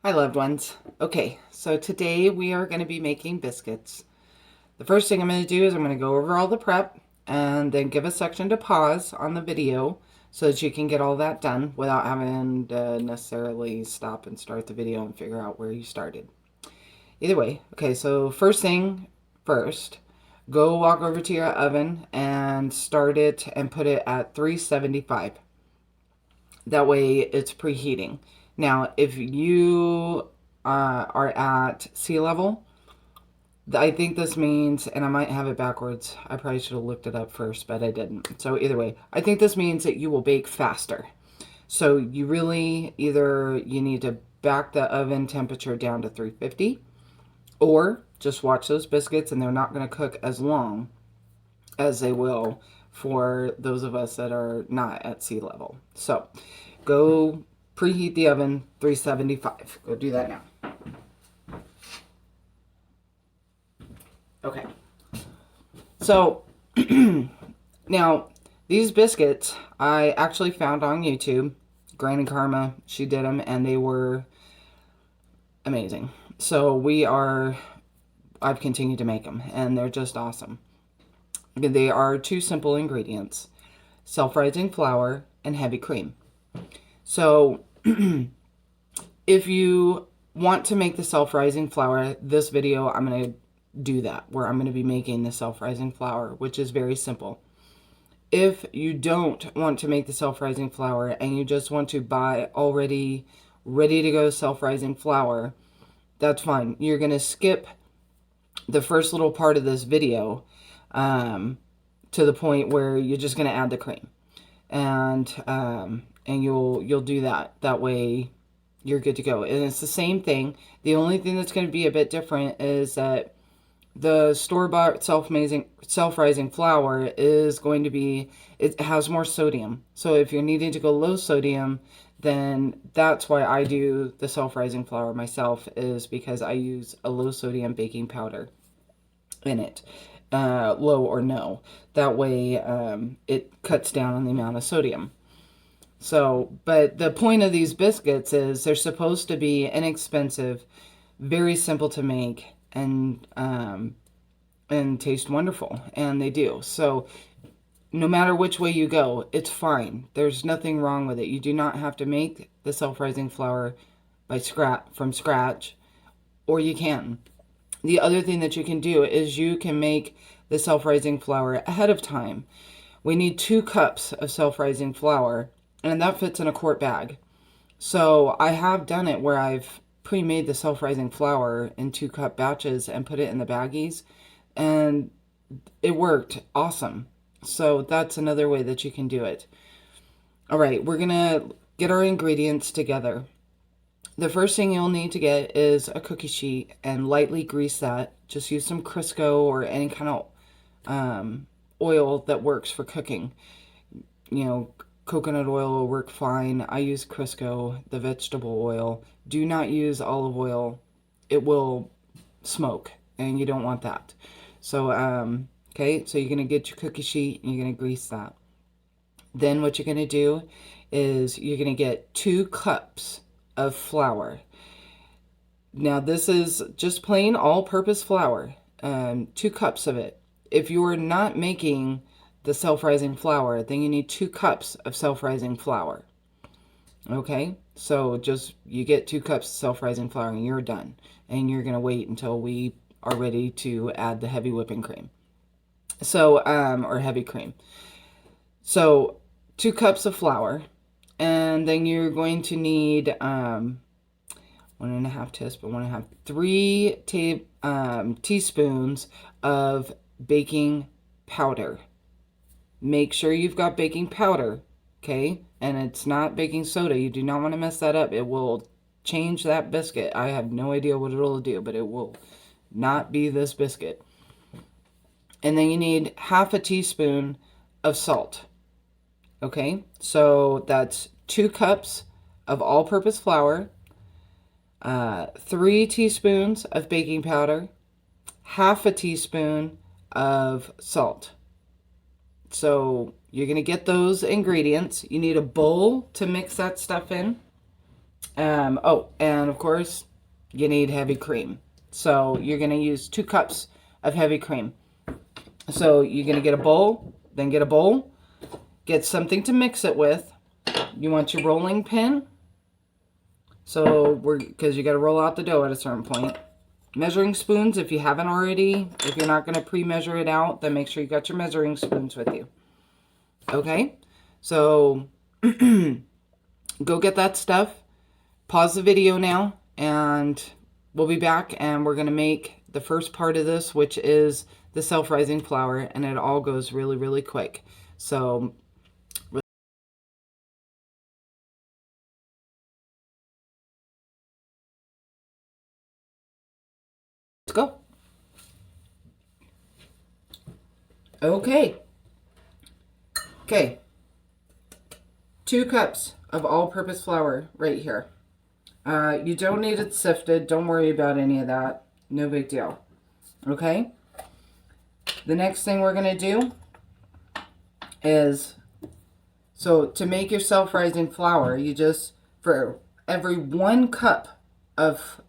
Hi, loved ones. Okay, so today we are going to be making biscuits. The first thing I'm going to do is I'm going to go over all the prep and then give a section to pause on the video so that you can get all that done without having to necessarily stop and start the video and figure out where you started. Either way, okay, so first thing first, go walk over to your oven and start it and put it at 375. That way it's preheating. Now, if you are at sea level, I think this means, and I might have it backwards. I probably should have looked it up first, but I didn't. So either way, I think this means that you will bake faster. So you really either you need to back the oven temperature down to 350, or just watch those biscuits and they're not going to cook as long as they will for those of us that are not at sea level. So go preheat the oven 375. Go do that now. Okay. So now these biscuits I actually found on YouTube. Granny Karma, she did them and they were amazing. So I've continued to make them and they're just awesome. They are two simple ingredients: self-rising flour and heavy cream. So if you want to make the self-rising flour, this video I'm going to do that, where I'm going to be making the self-rising flour, which is very simple. If you don't want to make the self-rising flour and you just want to buy already ready to go self-rising flour, that's fine. You're going to skip the first little part of this video to the point where you're just going to add the cream, and you'll do that. That way you're good to go. And it's the same thing. The only thing that's going to be a bit different is that the store-bought self-rising flour is going to be, it has more sodium. So if you're needing to go low sodium, then that's why I do the self-rising flour myself, is because I use a low sodium baking powder in it, low or no. That way it cuts down on the amount of sodium. So, but the point of these biscuits is they're supposed to be inexpensive, very simple to make, and taste wonderful, and they do. So no matter which way you go, it's fine. There's nothing wrong with it. You do not have to make the self-rising flour from scratch, or you can. The other thing that you can do is you can make the self-rising flour ahead of time. We need 2 cups of self-rising flour, and that fits in a quart bag. So I have done it where I've pre-made the self-rising flour in 2-cup batches and put it in the baggies, and it worked awesome. So that's another way that you can do it. All right, we're gonna get our ingredients together. The first thing you'll need to get is a cookie sheet and lightly grease that. Just use some Crisco or any kind of oil that works for cooking. You know, coconut oil will work fine. I use Crisco, the vegetable oil. Do not use olive oil. It will smoke, and you don't want that. So, okay, so you're going to get your cookie sheet, and you're going to grease that. Then what you're going to do is you're going to get 2 cups of flour. Now, this is just plain all-purpose flour, 2 cups of it. If you're not making the self-rising flour, then you need 2 cups of self-rising flour. Okay, so just you get 2 cups of self-rising flour and you're done. And you're gonna wait until we are ready to add the heavy whipping cream. So, or heavy cream. So 2 cups of flour, and then you're going to need 1.5 teaspoons, 3 teaspoons of baking powder. Make sure you've got baking powder, okay? And it's not baking soda. You do not want to mess that up. It will change that biscuit. I have no idea what it'll do, but it will not be this biscuit. And then you need 1/2 teaspoon of salt, okay? So that's 2 cups of all-purpose flour, 3 teaspoons of baking powder, 1/2 teaspoon of salt. So you're going to get those ingredients. You need a bowl to mix that stuff in. Oh, and of course, you need heavy cream. So you're going to use 2 cups of heavy cream. So you're going to get a bowl, then get a bowl, get something to mix it with. You want your rolling pin. So because you got to roll out the dough at a certain point. Measuring spoons, if you haven't already. If you're not going to pre-measure it out, then make sure you got your measuring spoons with you. Okay? So go get that stuff. Pause the video now, and we'll be back, and we're going to make the first part of this, which is the self-rising flour, and it all goes really, really quick. So let's go. Okay. 2 cups of all-purpose flour right here. You don't need it sifted. Don't worry about any of that. No big deal. Okay? The next thing we're going to do is, so to make your self-rising flour, you just, for every 1 cup of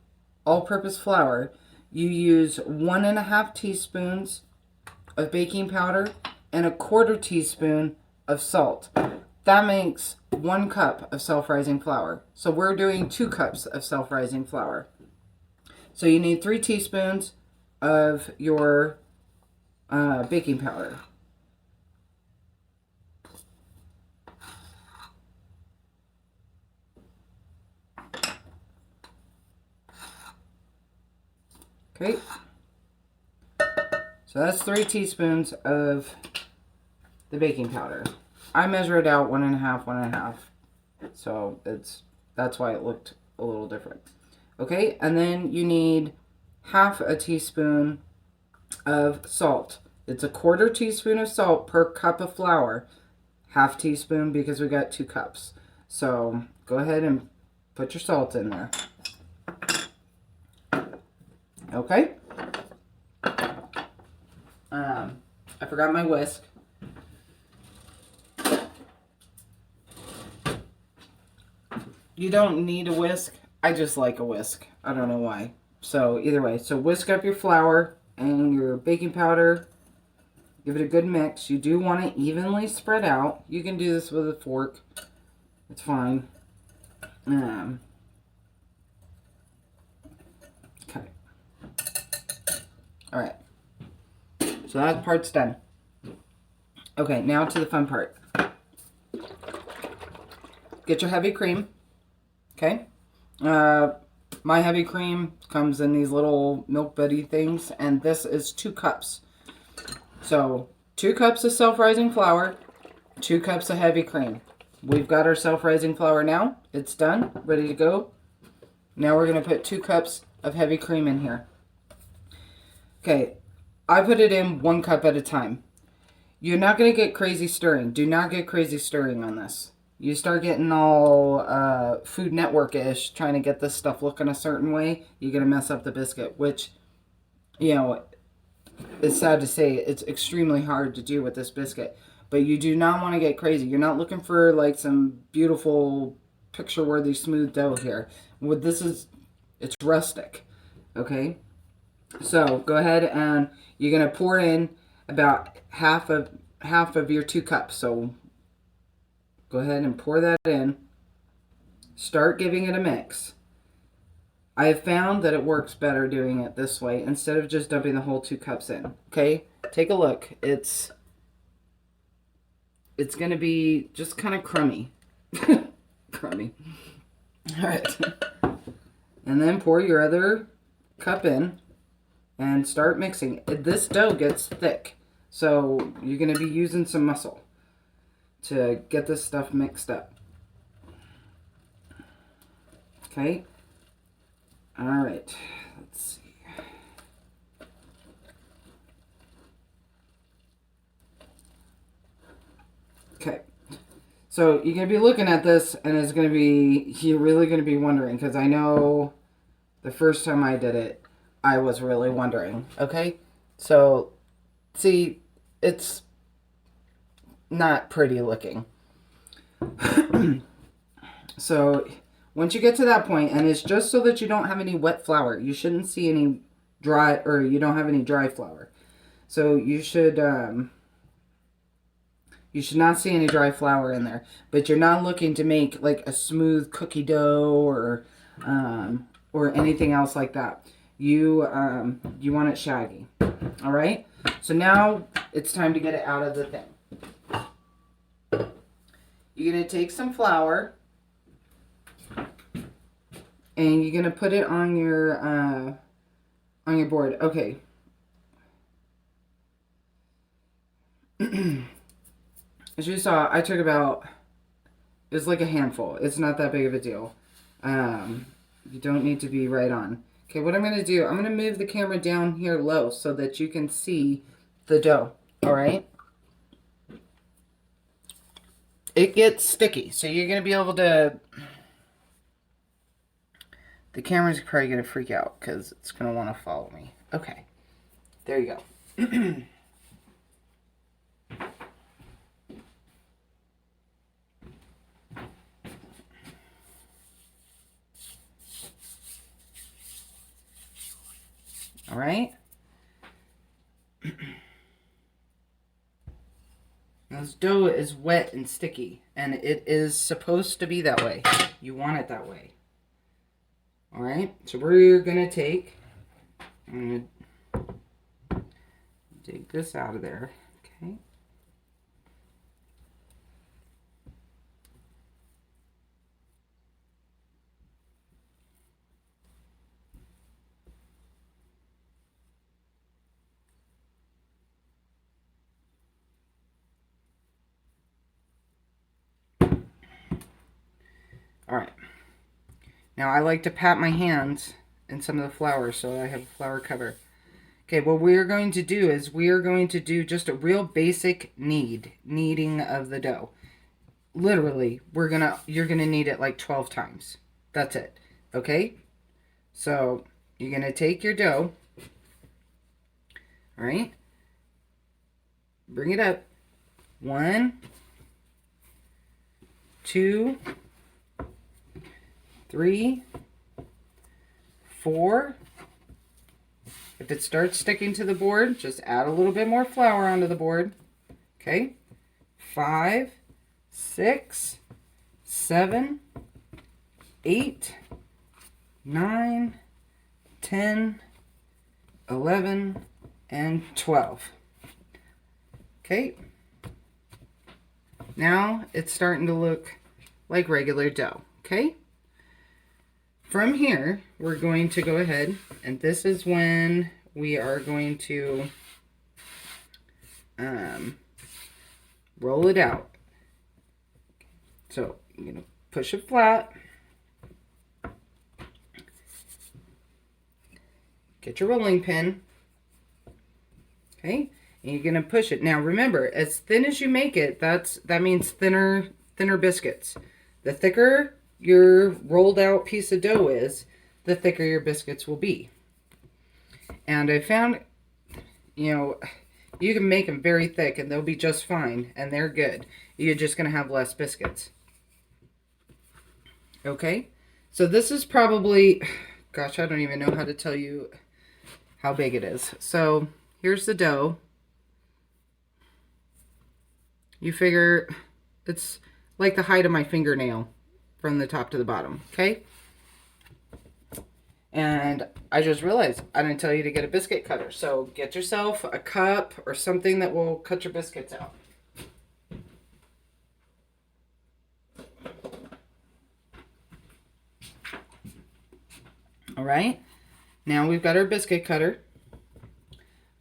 all-purpose flour, you use 1.5 teaspoons of baking powder and 1/4 teaspoon of salt. That makes 1 cup of self-rising flour. So we're doing 2 cups of self-rising flour. So you need 3 teaspoons of your baking powder. Okay. So that's 3 teaspoons of the baking powder. I measure it out 1.5, 1.5. So that's why it looked a little different. Okay, and then you need 1/2 teaspoon of salt. It's 1/4 teaspoon of salt per cup of flour. 1/2 teaspoon because we got 2 cups. So go ahead and put your salt in there. Okay. I forgot my whisk. You don't need a whisk. I just like a whisk. I don't know why. So either way, so whisk up your flour and your baking powder. Give it a good mix. You do want it evenly spread out. You can do this with a fork. It's fine. Okay. All right. So that part's done. Okay, now to the fun part. Get your heavy cream. Okay. My heavy cream comes in these little milk buddy things, and this is 2 cups. So 2 cups of self-rising flour, 2 cups of heavy cream. We've got our self-rising flour now. It's done, ready to go. Now we're going to put 2 cups of heavy cream in here. Okay, I put it in 1 cup at a time. You're not going to get crazy stirring. Do not get crazy stirring on this. You start getting all Food Network-ish, trying to get this stuff looking a certain way, you're going to mess up the biscuit, which, you know, it's sad to say, it's extremely hard to do with this biscuit. But you do not want to get crazy. You're not looking for, like, some beautiful, picture-worthy smooth dough here. What this is, it's rustic, okay? So, go ahead and you're going to pour in about half of your 2 cups. So, go ahead and pour that in. Start giving it a mix. I have found that it works better doing it this way instead of just dumping the whole 2 cups in. Okay? Take a look. It's going to be just kind of crummy. Crummy. All right. And then pour your other cup in and start mixing. This dough gets thick, so you're going to be using some muscle to get this stuff mixed up. Okay. All right. Let's see. Okay. So you're going to be looking at this, and it's going to be, you're really going to be wondering, because I know the first time I did it, I was really wondering. Okay. So, see, it's not pretty looking. So Once you get to that point, and it's just so that you don't have any wet flour. You shouldn't see any dry, or you don't have any dry flour. So you should not see any dry flour in there. But you're not looking to make like a smooth cookie dough or anything else like that. You want it shaggy. All right. So now it's time to get it out of the thing. You're gonna take some flour and you're gonna put it on your board. Okay. As you saw, I took about, it was like a handful. It's not that big of a deal. You don't need to be right on. Okay, what I'm going to do, I'm going to move the camera down here low so that you can see the dough. All right? It gets sticky, so you're going to be able to, the camera's probably going to freak out because it's going to want to follow me. Okay, there you go. All right. Now this dough is wet and sticky, and it is supposed to be that way. You want it that way. All right. So we're gonna take. I'm gonna dig this out of there. Okay. All right. Now I like to pat my hands in some of the flour so I have a flour cover. Okay, what we're going to do is we are going to do just a real basic kneading of the dough. Literally, you're gonna knead it like 12 times. That's it. Okay? So you're gonna take your dough, all right? Bring it up. 1, 2, 3, 4. If it starts sticking to the board, just add a little bit more flour onto the board. Okay? 5, 6, 7, 8, 9, 10, 11, and 12. Okay? Now it's starting to look like regular dough. Okay? From here, we're going to go ahead, and this is when we are going to roll it out. So you're going to push it flat. Get your rolling pin. Okay? And you're going to push it. Now remember, as thin as you make it, that means thinner biscuits. The thicker your rolled out piece of dough is, the thicker your biscuits will be. And I found, you can make them very thick and they'll be just fine and they're good. You're just going to have less biscuits. Okay? So this is probably, gosh, I don't even know how to tell you how big it is. So here's the dough. You figure it's like the height of my fingernail from the top to the bottom, okay? And I just realized I didn't tell you to get a biscuit cutter. So get yourself a cup or something that will cut your biscuits out. All right, now we've got our biscuit cutter.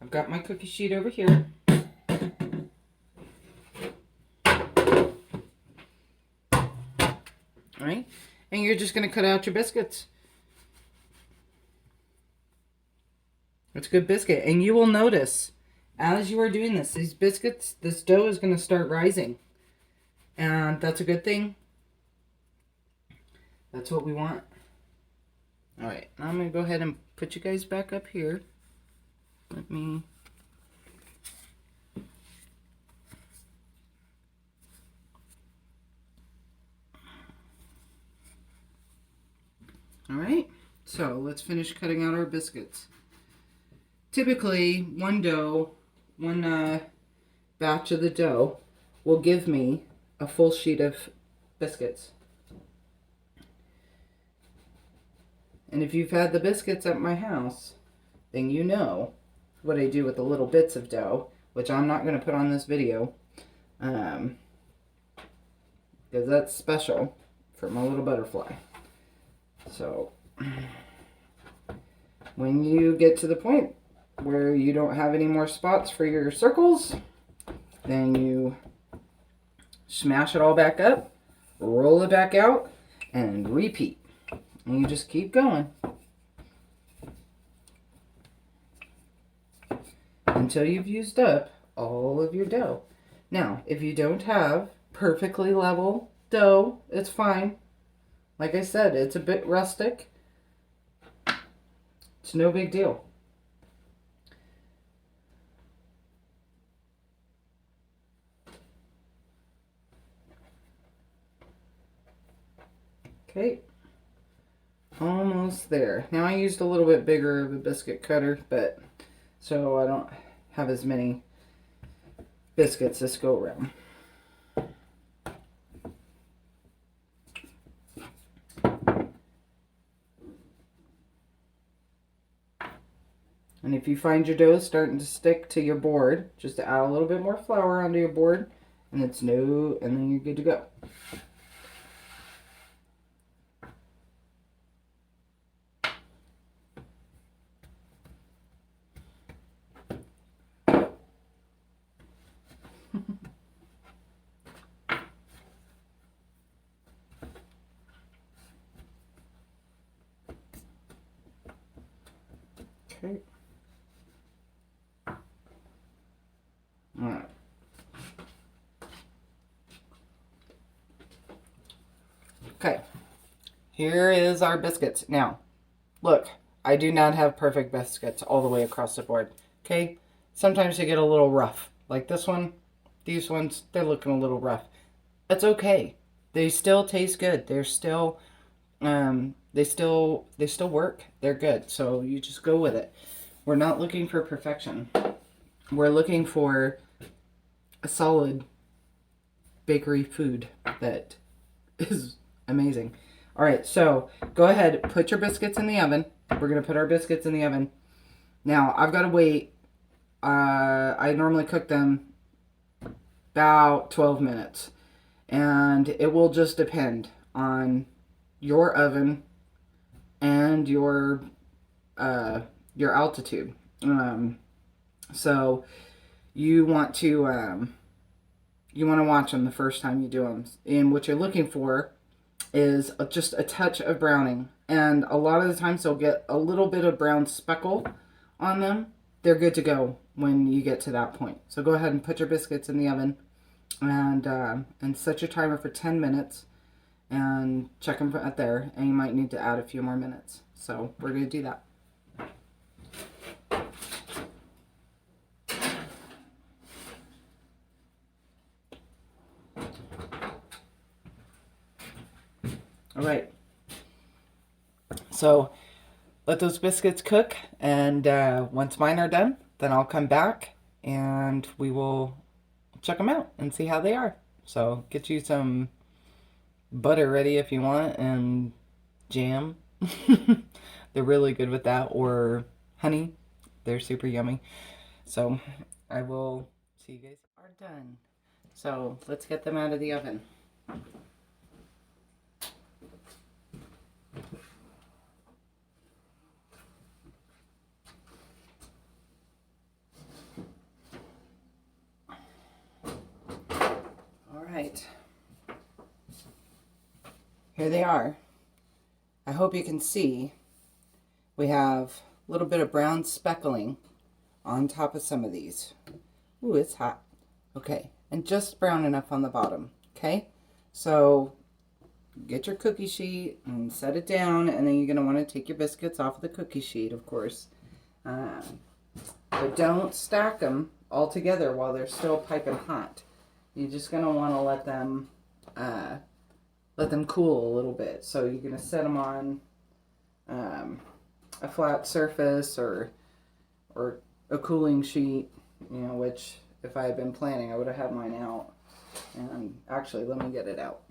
I've got my cookie sheet over here. All right, and you're just going to cut out your biscuits. It's a good biscuit, and you will notice as you are doing this, these biscuits, this dough is going to start rising, and that's a good thing. That's what we want. All right, now I'm going to go ahead and put you guys back up here. Let me... All right, so let's finish cutting out our biscuits. Typically, one batch of the dough will give me a full sheet of biscuits. And if you've had the biscuits at my house, then you know what I do with the little bits of dough, which I'm not going to put on this video, because that's special for my little butterfly. So, when you get to the point where you don't have any more spots for your circles, then you smash it all back up, roll it back out, and repeat. And you just keep going until you've used up all of your dough. Now, if you don't have perfectly level dough, it's fine. Like I said, it's a bit rustic. It's no big deal. Okay. Almost there. Now I used a little bit bigger of a biscuit cutter, but so I don't have as many biscuits this go around. And if you find your dough starting to stick to your board, just to add a little bit more flour onto your board, and and then you're good to go. Okay. All right. Okay. Here is our biscuits. Now, look, I do not have perfect biscuits all the way across the board. Okay? Sometimes they get a little rough. Like this one, these ones, they're looking a little rough. That's okay. They still taste good. They're still they still work. They're good. So you just go with it. We're not looking for perfection. We're looking for a solid bakery food that is amazing. All right, so go ahead, put your biscuits in the oven. We're going to put our biscuits in the oven. Now, I've got to wait. I normally cook them about 12 minutes. And it will just depend on your oven and your altitude. So you want to watch them the first time you do them. And what you're looking for is just a touch of browning. And a lot of the times they'll get a little bit of brown speckle on them. They're good to go when you get to that point. So go ahead and put your biscuits in the oven and set your timer for 10 minutes and check them at there. And you might need to add a few more minutes. So we're going to do that. All right. So let those biscuits cook, and once mine are done, then I'll come back and we will check them out and see how they are. So get you some butter ready if you want, and jam. They're really good with that, or honey. They're super yummy. So I will see you guys are done. So let's get them out of the oven. Right. Here they are. I hope you can see we have a little bit of brown speckling on top of some of these. Ooh, it's hot. Okay, and just brown enough on the bottom. Okay, so get your cookie sheet and set it down, and then you're going to want to take your biscuits off of the cookie sheet, of course. But don't stack them all together while they're still piping hot. You're just going to want to let them cool a little bit. So you're going to set them on a flat surface or a cooling sheet, you know, which if I had been planning, I would have had mine out. And actually, let me get it out.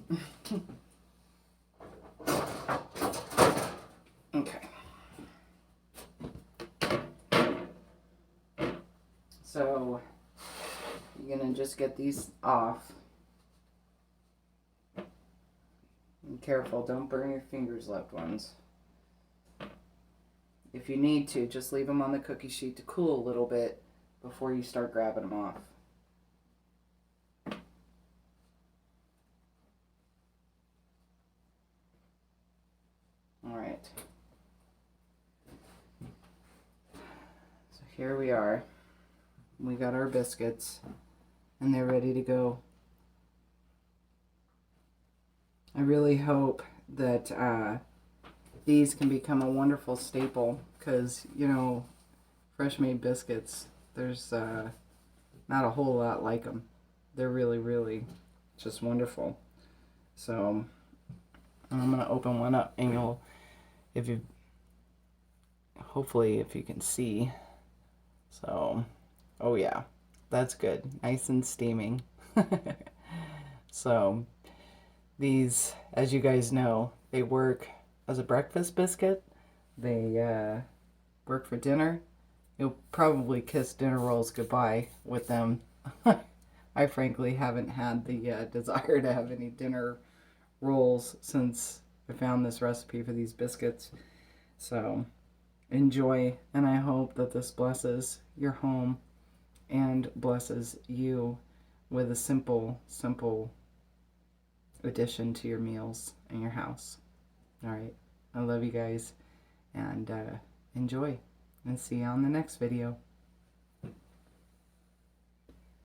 Okay. So you're gonna just get these off. And careful, don't burn your fingers, loved ones. If you need to, just leave them on the cookie sheet to cool a little bit before you start grabbing them off. Alright. So here we are. We got our biscuits and they're ready to go. I really hope that these can become a wonderful staple because, you know, fresh made biscuits, there's not a whole lot like them. They're really, really just wonderful. So I'm going to open one up and you'll, hopefully if you can see. So, oh yeah, that's good. Nice and steaming. So these, as you guys know, they work as a breakfast biscuit. They work for dinner. You'll probably kiss dinner rolls goodbye with them. I frankly haven't had the desire to have any dinner rolls since I found this recipe for these biscuits. So enjoy, and I hope that this blesses your home and blesses you with a simple, simple addition to your meals in your house. All right, I love you guys, and enjoy, and see you on the next video.